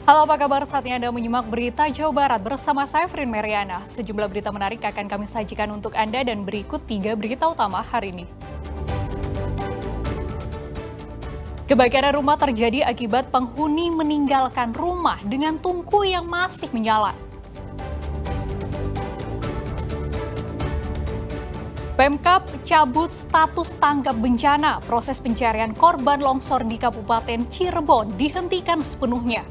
Halo, apa kabar? Saatnya Anda menyimak berita Jawa Barat bersama saya Frin Meriana. Sejumlah berita menarik akan kami sajikan untuk Anda dan berikut 3 berita utama hari ini. Kebakaran rumah terjadi akibat penghuni meninggalkan rumah dengan tungku yang masih menyala. Pemkab cabut status tanggap bencana. Proses pencarian korban longsor di Kabupaten Cirebon dihentikan sepenuhnya.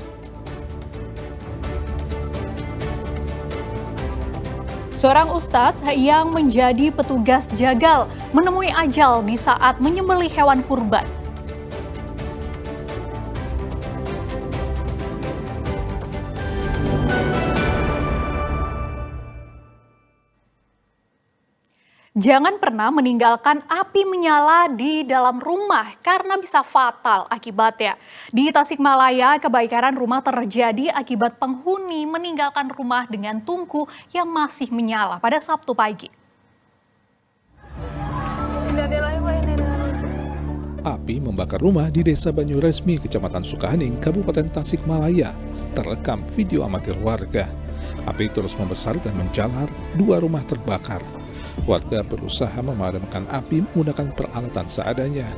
Seorang ustadz yang menjadi petugas jagal menemui ajal di saat menyembelih hewan kurban. Jangan pernah meninggalkan api menyala di dalam rumah karena bisa fatal akibatnya. Di Tasikmalaya, kebakaran rumah terjadi akibat penghuni meninggalkan rumah dengan tungku yang masih menyala pada Sabtu pagi. Api membakar rumah di Desa Banyuresmi, Kecamatan Sukahening, Kabupaten Tasikmalaya, terekam video amatir warga. Api terus membesar dan menjalar, 2 rumah terbakar. Warga berusaha memadamkan api menggunakan peralatan seadanya.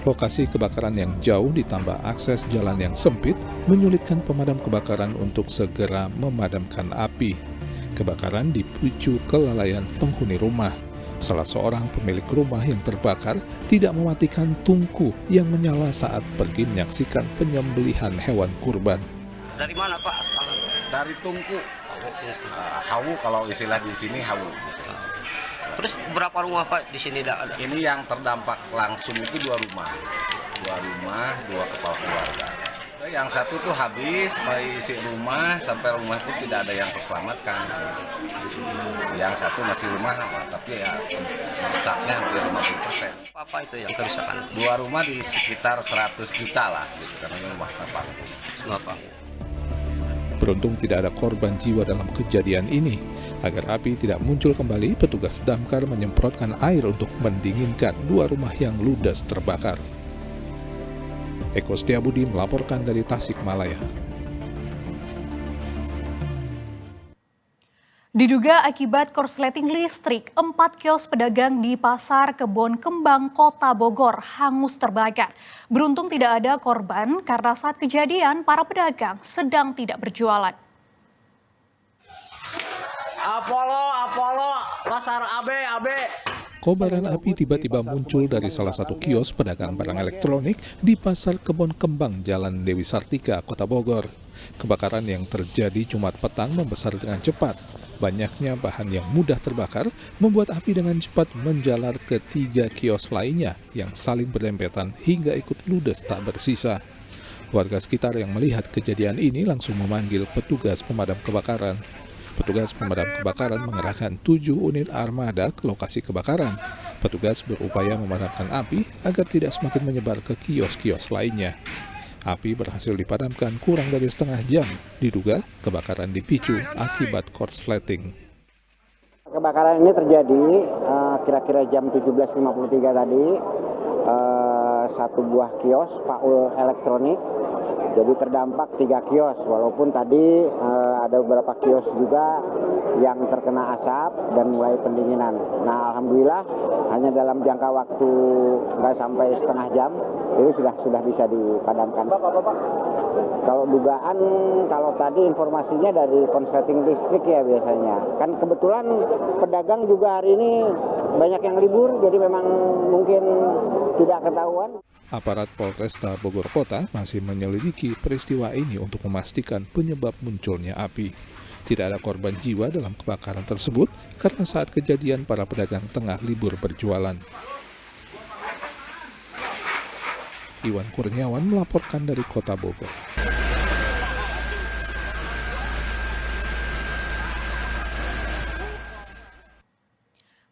Lokasi kebakaran yang jauh ditambah akses jalan yang sempit menyulitkan pemadam kebakaran untuk segera memadamkan api. Kebakaran dipicu kelalaian penghuni rumah. Salah seorang pemilik rumah yang terbakar tidak mematikan tungku yang menyala saat pergi menyaksikan penyembelihan hewan kurban. Dari mana Pak? Dari tungku. Hawu kalau istilah di sini hawu. Terus berapa rumah Pak di sini ada? Ini yang terdampak langsung itu 2 rumah. 2 rumah, 2 kepala keluarga. Yang satu tuh habis, bayi isi rumah, sampai rumah pun tidak ada yang terselamatkan. Yang satu masih rumah, tapi ya rusaknya hampir 50%. Apa itu yang kerusakan? 2 rumah di sekitar 100 juta lah, gitu, karena ini rumah tapak. Semua Pak. Beruntung tidak ada korban jiwa dalam kejadian ini. Agar api tidak muncul kembali, petugas damkar menyemprotkan air untuk mendinginkan 2 rumah yang ludes terbakar. Eko Setiabudi melaporkan dari Tasikmalaya. Diduga akibat korsleting listrik, 4 kios pedagang di Pasar Kebon Kembang, Kota Bogor hangus terbakar. Beruntung tidak ada korban karena saat kejadian para pedagang sedang tidak berjualan. Apollo, Pasar AB. Kobaran api tiba-tiba muncul dari salah satu kios pedagang barang elektronik di Pasar Kebon Kembang, Jalan Dewi Sartika, Kota Bogor. Kebakaran yang terjadi Jumat petang membesar dengan cepat. Banyaknya bahan yang mudah terbakar membuat api dengan cepat menjalar ke 3 kios lainnya yang saling berdempetan hingga ikut ludes tak bersisa. Warga sekitar yang melihat kejadian ini langsung memanggil petugas pemadam kebakaran. Petugas pemadam kebakaran mengerahkan 7 unit armada ke lokasi kebakaran. Petugas berupaya memadamkan api agar tidak semakin menyebar ke kios-kios lainnya. Api berhasil dipadamkan kurang dari setengah jam. Diduga kebakaran dipicu akibat korsleting. Kebakaran ini terjadi kira-kira jam 17.53 tadi. Satu buah kios Paul Elektronik, jadi terdampak 3 kios, walaupun tadi ada beberapa kios juga yang terkena asap dan mulai pendinginan. Nah, alhamdulillah hanya dalam jangka waktu nggak sampai setengah jam itu sudah bisa dipadamkan. Kalau dugaan, kalau tadi informasinya dari konsleting listrik ya biasanya. Kan kebetulan pedagang juga hari ini banyak yang libur, jadi memang mungkin tidak ketahuan. Aparat Polresta Bogor Kota masih menyelidiki peristiwa ini untuk memastikan penyebab munculnya api. Tidak ada korban jiwa dalam kebakaran tersebut karena saat kejadian para pedagang tengah libur berjualan. Iwan Kurniawan melaporkan dari Kota Bogor.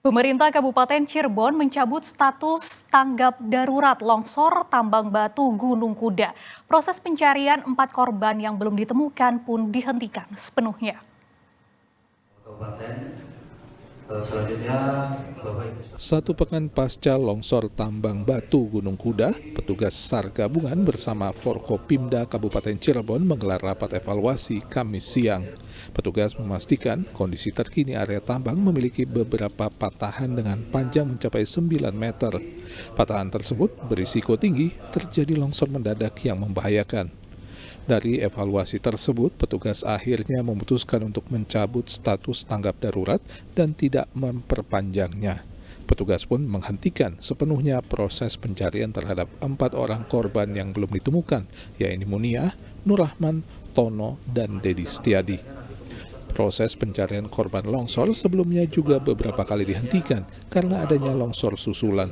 Pemerintah Kabupaten Cirebon mencabut status tanggap darurat longsor tambang batu Gunung Kuda. Proses pencarian 4 korban yang belum ditemukan pun dihentikan sepenuhnya. Selanjutnya, Satu pekan pasca longsor tambang batu Gunung Kuda, petugas SAR gabungan bersama Forkopimda Kabupaten Cirebon menggelar rapat evaluasi Kamis siang. Petugas memastikan kondisi terkini area tambang memiliki beberapa patahan dengan panjang mencapai 9 meter. Patahan tersebut berisiko tinggi terjadi longsor mendadak yang membahayakan. Dari evaluasi tersebut, petugas akhirnya memutuskan untuk mencabut status tanggap darurat dan tidak memperpanjangnya. Petugas pun menghentikan sepenuhnya proses pencarian terhadap 4 orang korban yang belum ditemukan, yaitu Muniah, Nurrahman, Tono, dan Dedi Setiadi. Proses pencarian korban longsor sebelumnya juga beberapa kali dihentikan karena adanya longsor susulan.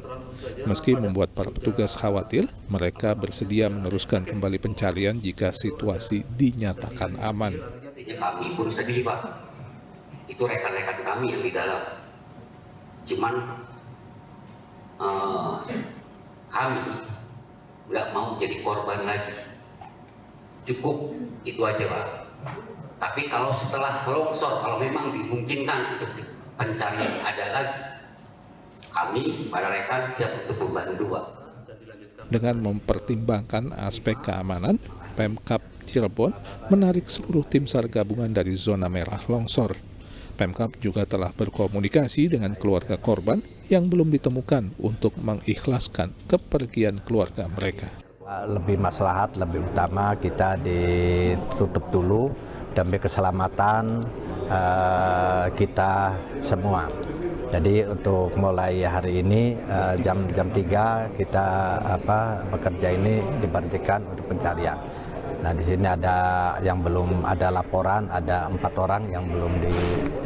Meski membuat para petugas khawatir, mereka bersedia meneruskan kembali pencarian jika situasi dinyatakan aman. Kami pun sedih, Pak. Itu rekan-rekan kami yang di dalam. Cuman kami nggak mau jadi korban lagi. Cukup itu aja, Pak. Tapi kalau setelah longsor, kalau memang dimungkinkan untuk pencarian ada lagi, kami para rekan siap untuk membantu, Pak. Dengan mempertimbangkan aspek keamanan, Pemkab Cirebon menarik seluruh tim SAR gabungan dari zona merah longsor. Pemkab juga telah berkomunikasi dengan keluarga korban yang belum ditemukan untuk mengikhlaskan kepergian keluarga mereka. Lebih maslahat, lebih utama kita ditutup dulu demi keselamatan kita semua. Jadi untuk mulai hari ini jam 3 kita bekerja ini diberhentikan untuk pencarian. Nah, di sini ada yang belum ada laporan, ada 4 orang yang belum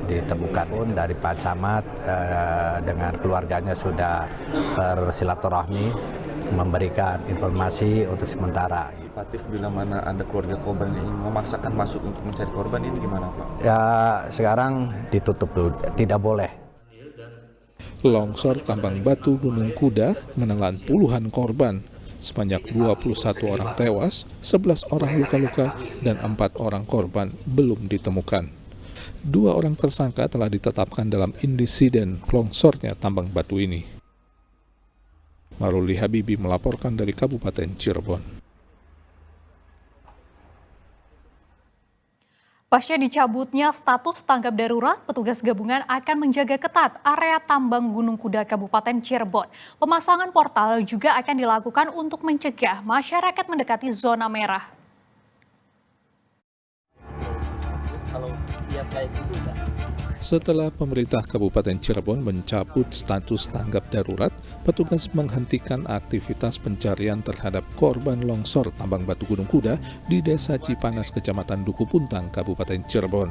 ditemukan. Pun dari Pak Camat dengan keluarganya sudah bersilaturahmi memberikan informasi untuk sementara. Patif bila mana ada keluarga korban yang memaksakan masuk untuk mencari korban, ini gimana, Pak? Ya sekarang ditutup dulu, tidak boleh. Longsor tambang batu Gunung Kuda menelan puluhan korban. Sebanyak 21 orang tewas, 11 orang luka-luka, dan 4 orang korban belum ditemukan. 2 orang tersangka telah ditetapkan dalam insiden longsornya tambang batu ini. Maruli Habibi melaporkan dari Kabupaten Cirebon. Pasca dicabutnya status tanggap darurat, petugas gabungan akan menjaga ketat area tambang Gunung Kuda Kabupaten Cirebon. Pemasangan portal juga akan dilakukan untuk mencegah masyarakat mendekati zona merah. Setelah pemerintah Kabupaten Cirebon mencabut status tanggap darurat, petugas menghentikan aktivitas pencarian terhadap korban longsor tambang batu Gunung Kuda di Desa Cipanas, Kecamatan Duku Puntang, Kabupaten Cirebon.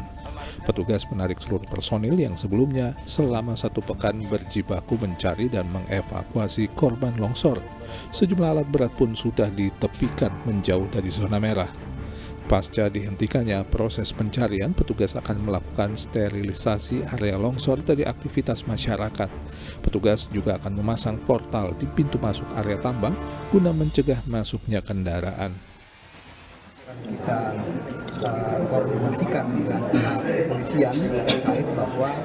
Petugas menarik seluruh personil yang sebelumnya selama 1 pekan berjibaku mencari dan mengevakuasi korban longsor. Sejumlah alat berat pun sudah ditepikan menjauh dari zona merah. Pasca dihentikannya proses pencarian, petugas akan melakukan sterilisasi area longsor dari aktivitas masyarakat. Petugas juga akan memasang portal di pintu masuk area tambang guna mencegah masuknya kendaraan. Kita koordinasikan dengan pihak kepolisian terkait bahwa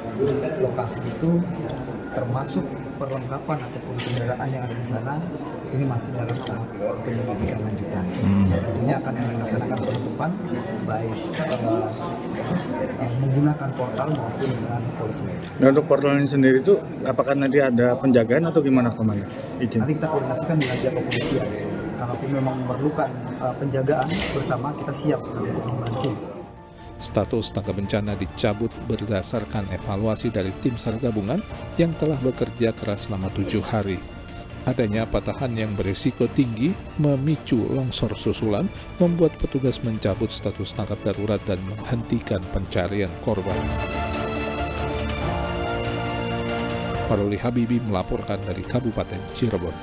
lokasi itu termasuk perlengkapan ataupun kendaraan yang ada di sana ini masih dalam tahap penyelidikan lanjutan. Tentunya akan dilaksanakan penutupan baik menggunakan portal maupun dengan polisi. Nah, untuk portal ini sendiri itu apakah nanti ada penjagaan atau gimana, Komandan? Nanti kita koordinasikan dengan pihak kepolisian. Kalaupun memang memerlukan penjagaan bersama, kita siap untuk membantu. Status tanggap bencana dicabut berdasarkan evaluasi dari tim SAR gabungan yang telah bekerja keras selama 7 hari. Adanya patahan yang berisiko tinggi memicu longsor susulan membuat petugas mencabut status tanggap darurat dan menghentikan pencarian korban. Maruli Habibi melaporkan dari Kabupaten Cirebon.